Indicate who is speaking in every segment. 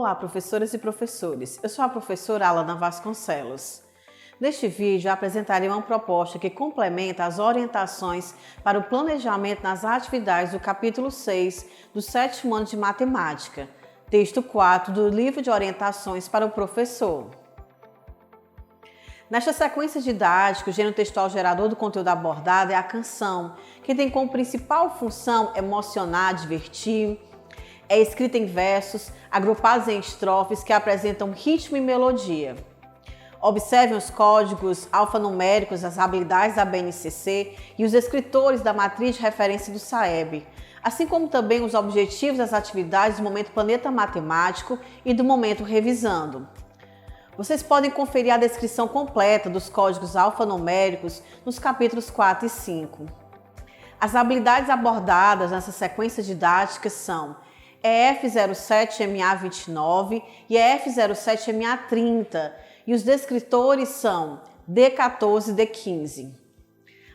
Speaker 1: Olá, professoras e professores. Eu sou a professora Alana Vasconcelos. Neste vídeo, apresentarei uma proposta que complementa as orientações para o planejamento nas atividades do capítulo 6 do 7º ano de Matemática, texto 4 do livro de orientações para o professor. Nesta sequência didática, o gênero textual gerador do conteúdo abordado é a canção, que tem como principal função emocionar, divertir. É escrita em versos, agrupados em estrofes que apresentam ritmo e melodia. Observem os códigos alfanuméricos das habilidades da BNCC e os escritores da matriz de referência do SAEB, assim como também os objetivos das atividades do momento Planeta Matemático e do momento Revisando. Vocês podem conferir a descrição completa dos códigos alfanuméricos nos capítulos 4 e 5. As habilidades abordadas nessa sequência didática são EF07MA29 e EF07MA30, e os descritores são D14 e D15.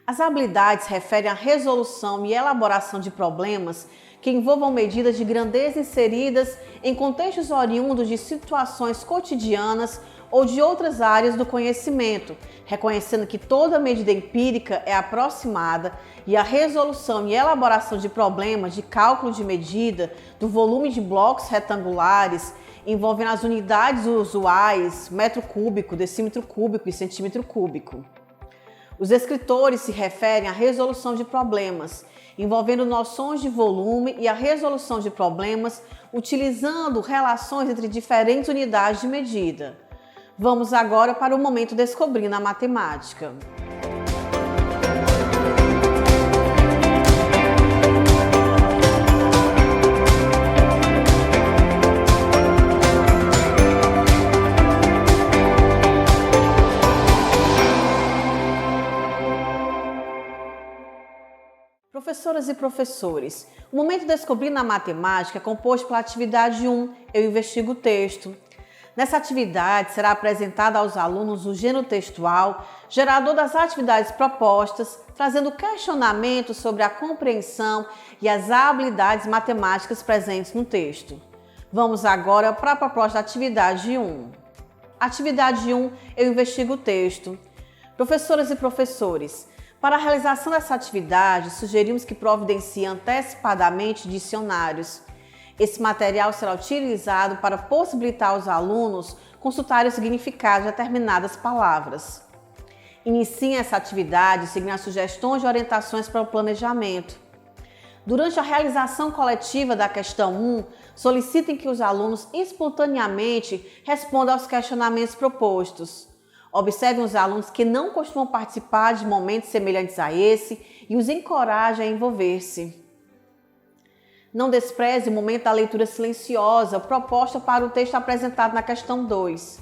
Speaker 1: As habilidades referem à resolução e elaboração de problemas que envolvam medidas de grandeza inseridas em contextos oriundos de situações cotidianas ou de outras áreas do conhecimento, reconhecendo que toda medida empírica é aproximada e a resolução e elaboração de problemas de cálculo de medida do volume de blocos retangulares envolvendo as unidades usuais, metro cúbico, decímetro cúbico e centímetro cúbico. Os descritores se referem à resolução de problemas, envolvendo noções de volume e a resolução de problemas utilizando relações entre diferentes unidades de medida. Vamos agora para o momento Descobrindo a Matemática. Professoras e professores, o momento Descobrindo a Matemática é composto pela atividade 1, Eu Investigo o Texto. Nessa atividade será apresentado aos alunos o gênero textual, gerador das atividades propostas, trazendo questionamentos sobre a compreensão e as habilidades matemáticas presentes no texto. Vamos agora para a proposta da atividade 1. Atividade 1, Eu Investigo o Texto. Professoras e professores, para a realização dessa atividade, sugerimos que providenciem antecipadamente dicionários. Esse material será utilizado para possibilitar aos alunos consultarem o significado de determinadas palavras. Iniciem essa atividade seguindo as sugestões e orientações para o planejamento. Durante a realização coletiva da questão 1, solicitem que os alunos espontaneamente respondam aos questionamentos propostos. Observem os alunos que não costumam participar de momentos semelhantes a esse e os encorajem a envolver-se. Não despreze o momento da leitura silenciosa proposta para o texto apresentado na questão 2,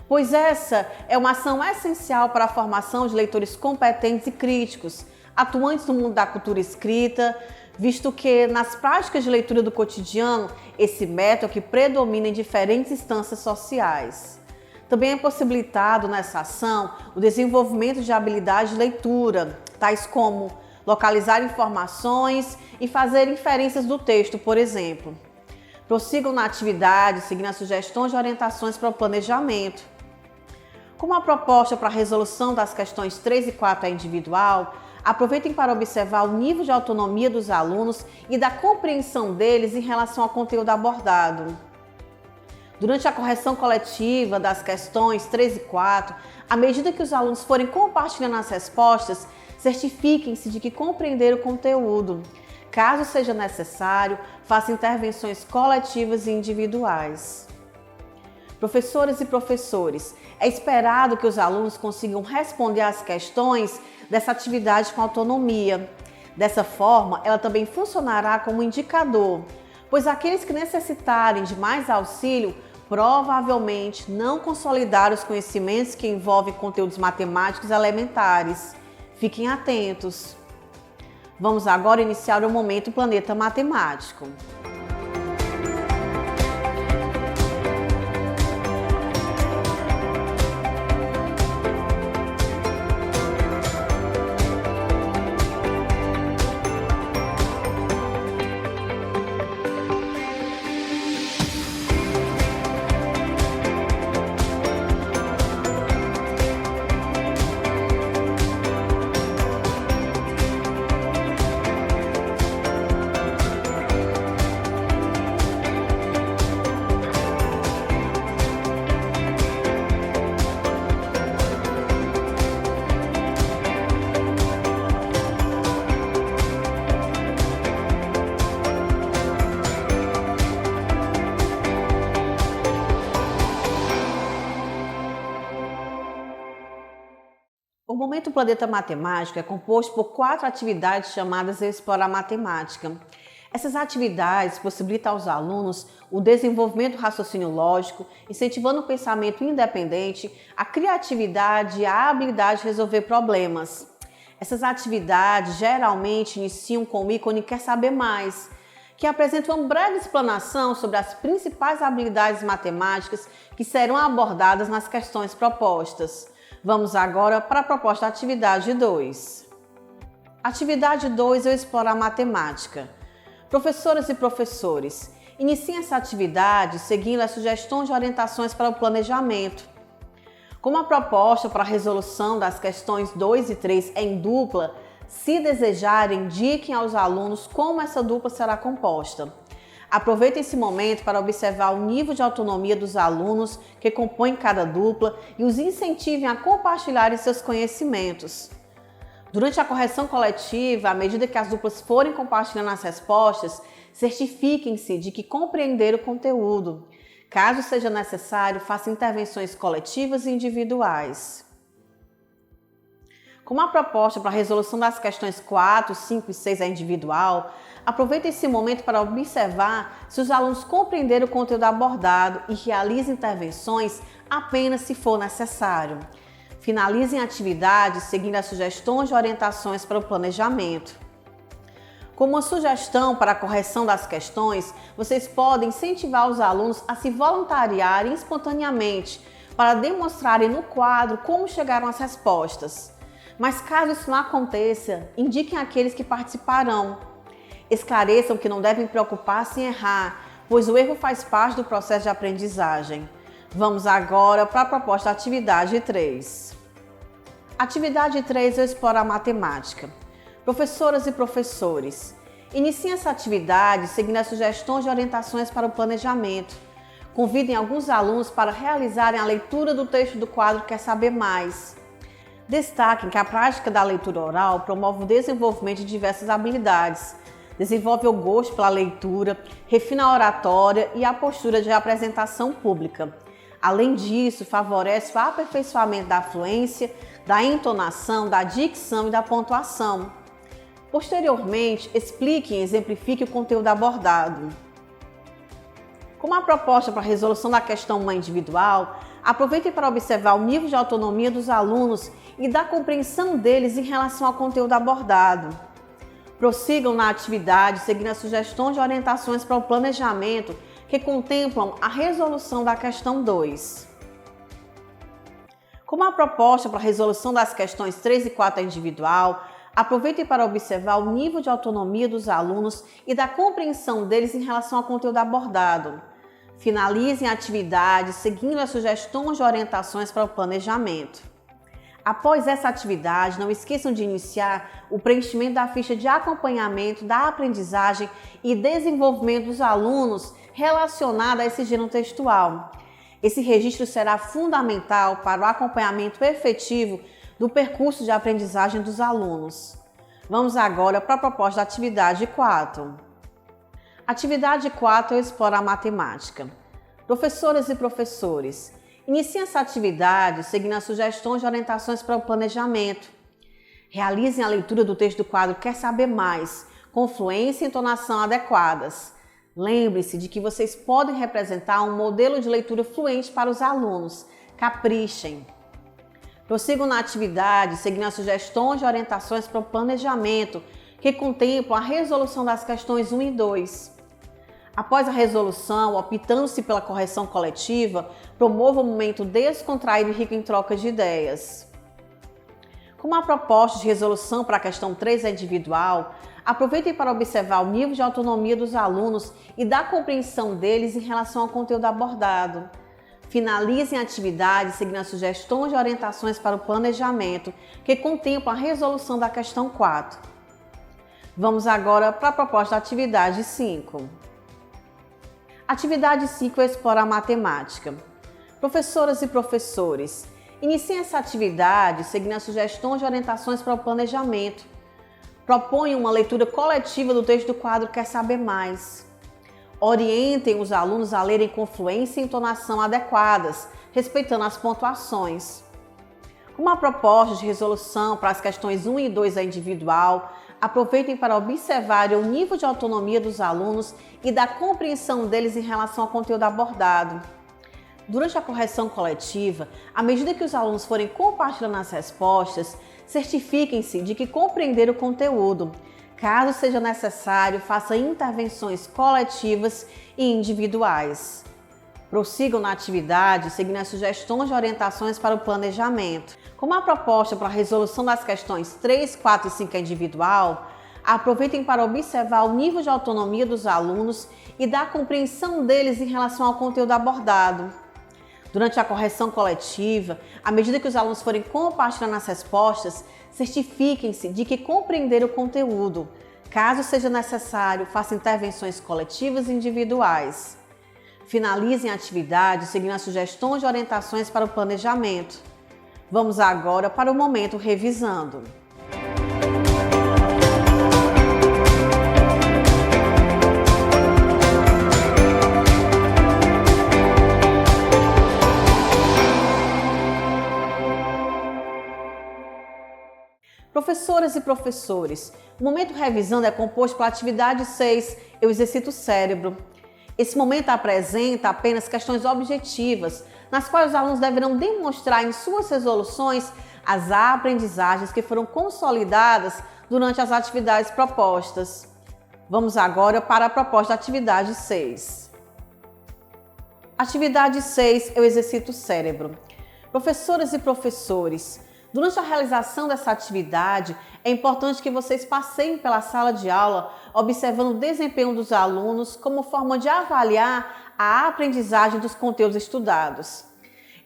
Speaker 1: pois essa é uma ação essencial para a formação de leitores competentes e críticos, atuantes no mundo da cultura escrita, visto que nas práticas de leitura do cotidiano, esse método é o que predomina em diferentes instâncias sociais. Também é possibilitado nessa ação o desenvolvimento de habilidades de leitura, tais como localizar informações e fazer inferências do texto, por exemplo. Prossigam na atividade, seguindo as sugestões e orientações para o planejamento. Como a proposta para a resolução das questões 3 e 4 é individual, aproveitem para observar o nível de autonomia dos alunos e da compreensão deles em relação ao conteúdo abordado. Durante a correção coletiva das questões 3 e 4, à medida que os alunos forem compartilhando as respostas, certifiquem-se de que compreenderam o conteúdo. Caso seja necessário, façam intervenções coletivas e individuais. Professoras e professores, é esperado que os alunos consigam responder às questões dessa atividade com autonomia. Dessa forma, ela também funcionará como indicador, pois aqueles que necessitarem de mais auxílio provavelmente não consolidaram os conhecimentos que envolvem conteúdos matemáticos elementares. Fiquem atentos. Vamos agora iniciar o momento Planeta Matemático. Momento Planeta Matemático é composto por 4 atividades chamadas Explorar Matemática. Essas atividades possibilitam aos alunos o desenvolvimento do raciocínio lógico, incentivando o pensamento independente, a criatividade e a habilidade de resolver problemas. Essas atividades geralmente iniciam com o ícone Quer Saber Mais, que apresenta uma breve explanação sobre as principais habilidades matemáticas que serão abordadas nas questões propostas. Vamos agora para a proposta atividade 2. Atividade 2 é o Explorar Matemática. Professoras e professores, iniciem essa atividade seguindo as sugestões de orientações para o planejamento. Como a proposta para a resolução das questões 2 e 3 é em dupla, se desejarem, indiquem aos alunos como essa dupla será composta. Aproveitem esse momento para observar o nível de autonomia dos alunos que compõem cada dupla e os incentivem a compartilharem seus conhecimentos. Durante a correção coletiva, à medida que as duplas forem compartilhando as respostas, certifiquem-se de que compreenderam o conteúdo. Caso seja necessário, façam intervenções coletivas e individuais. Como a proposta para a resolução das questões 4, 5 e 6 é individual, aproveite esse momento para observar se os alunos compreenderam o conteúdo abordado e realizem intervenções apenas se for necessário. Finalizem a atividade seguindo as sugestões de orientações para o planejamento. Como uma sugestão para a correção das questões, vocês podem incentivar os alunos a se voluntariarem espontaneamente para demonstrarem no quadro como chegaram às respostas. Mas caso isso não aconteça, indiquem aqueles que participarão. Esclareçam que não devem preocupar-se em errar, pois o erro faz parte do processo de aprendizagem. Vamos agora para a proposta atividade 3. Atividade 3 é o Explorar Matemática. Professoras e professores, iniciem essa atividade seguindo as sugestões de orientações para o planejamento. Convidem alguns alunos para realizarem a leitura do texto do quadro Quer Saber Mais. Destaquem que a prática da leitura oral promove o desenvolvimento de diversas habilidades, desenvolve o gosto pela leitura, refina a oratória e a postura de apresentação pública. Além disso, favorece o aperfeiçoamento da fluência, da entonação, da dicção e da pontuação. Posteriormente, explique e exemplifique o conteúdo abordado. Como a proposta para a resolução da questão 1 é individual, aproveitem para observar o nível de autonomia dos alunos e da compreensão deles em relação ao conteúdo abordado. Prossigam na atividade seguindo as sugestões de orientações para o planejamento que contemplam a resolução da questão 2. Como a proposta para a resolução das questões 3 e 4 é individual, aproveitem para observar o nível de autonomia dos alunos e da compreensão deles em relação ao conteúdo abordado. Finalizem a atividade seguindo as sugestões de orientações para o planejamento. Após essa atividade, não esqueçam de iniciar o preenchimento da ficha de acompanhamento da aprendizagem e desenvolvimento dos alunos relacionada a esse gênero textual. Esse registro será fundamental para o acompanhamento efetivo do percurso de aprendizagem dos alunos. Vamos agora para a proposta da atividade 4. Atividade 4 é o Explorar Matemática. Professoras e professores, iniciem essa atividade seguindo as sugestões de orientações para o planejamento. Realizem a leitura do texto do quadro Quer Saber Mais, com fluência e entonação adequadas. Lembre-se de que vocês podem representar um modelo de leitura fluente para os alunos. Caprichem! Prossigam na atividade, seguindo as sugestões de orientações para o planejamento, que contemplam a resolução das questões 1 e 2. Após a resolução, optando-se pela correção coletiva, promova um momento descontraído e rico em troca de ideias. Como a proposta de resolução para a questão 3 é individual, aproveitem para observar o nível de autonomia dos alunos e da compreensão deles em relação ao conteúdo abordado. Finalizem a atividade seguindo as sugestões de orientações para o planejamento, que contemplam a resolução da questão 4. Vamos agora para a proposta da atividade 5. Atividade 5 é Explorar Matemática. Professoras e professores, iniciem essa atividade seguindo as sugestões de orientações para o planejamento. Proponham uma leitura coletiva do texto do quadro Quer Saber Mais. Orientem os alunos a lerem com fluência e entonação adequadas, respeitando as pontuações. Como a proposta de resolução para as questões 1 e 2 é individual, aproveitem para observar o nível de autonomia dos alunos e da compreensão deles em relação ao conteúdo abordado. Durante a correção coletiva, à medida que os alunos forem compartilhando as respostas, certifiquem-se de que compreenderam o conteúdo. Caso seja necessário, faça intervenções coletivas e individuais. Prossigam na atividade, seguindo as sugestões de orientações para o planejamento. Como a proposta para a resolução das questões 3, 4 e 5 é individual, aproveitem para observar o nível de autonomia dos alunos e da compreensão deles em relação ao conteúdo abordado. Durante a correção coletiva, à medida que os alunos forem compartilhando as respostas, certifiquem-se de que compreenderam o conteúdo. Caso seja necessário, faça intervenções coletivas e individuais. Finalizem a atividade seguindo as sugestões de orientações para o planejamento. Vamos agora para o momento revisando. Professoras e professores, o momento revisando é composto pela atividade 6, eu exercito o cérebro. Esse momento apresenta apenas questões objetivas, nas quais os alunos deverão demonstrar em suas resoluções as aprendizagens que foram consolidadas durante as atividades propostas. Vamos agora para a proposta da atividade 6. Atividade 6, eu exercito o cérebro. Professoras e professores, durante a realização dessa atividade, é importante que vocês passeiem pela sala de aula, observando o desempenho dos alunos como forma de avaliar a aprendizagem dos conteúdos estudados.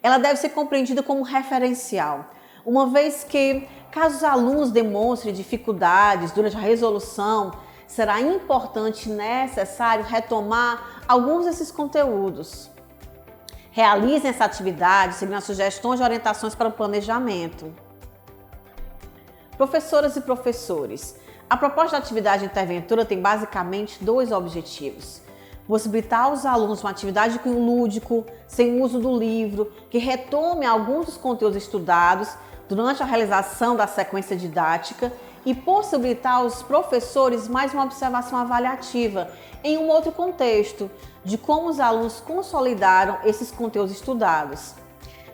Speaker 1: Ela deve ser compreendida como referencial, uma vez que, caso os alunos demonstrem dificuldades durante a resolução, será importante e necessário retomar alguns desses conteúdos. Realizem essa atividade seguindo as sugestões de orientações para o planejamento. Professoras e professores, a proposta da atividade interventora tem basicamente dois objetivos: possibilitar aos alunos uma atividade de cunho lúdico, sem uso do livro, que retome alguns dos conteúdos estudados durante a realização da sequência didática, e possibilitar aos professores mais uma observação avaliativa em um outro contexto, de como os alunos consolidaram esses conteúdos estudados.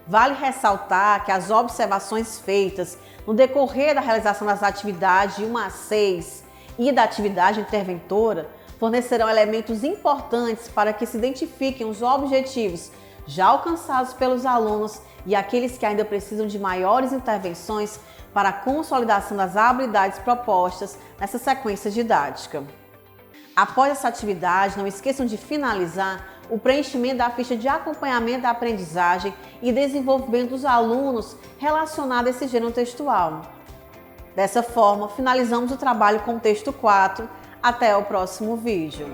Speaker 1: Vale ressaltar que as observações feitas no decorrer da realização das atividades de 1 a 6 e da atividade interventora fornecerão elementos importantes para que se identifiquem os objetivos já alcançados pelos alunos e aqueles que ainda precisam de maiores intervenções para a consolidação das habilidades propostas nessa sequência didática. Após essa atividade, não esqueçam de finalizar o preenchimento da ficha de acompanhamento da aprendizagem e desenvolvimento dos alunos relacionado a esse gênero textual. Dessa forma, finalizamos o trabalho com o texto 4. Até o próximo vídeo.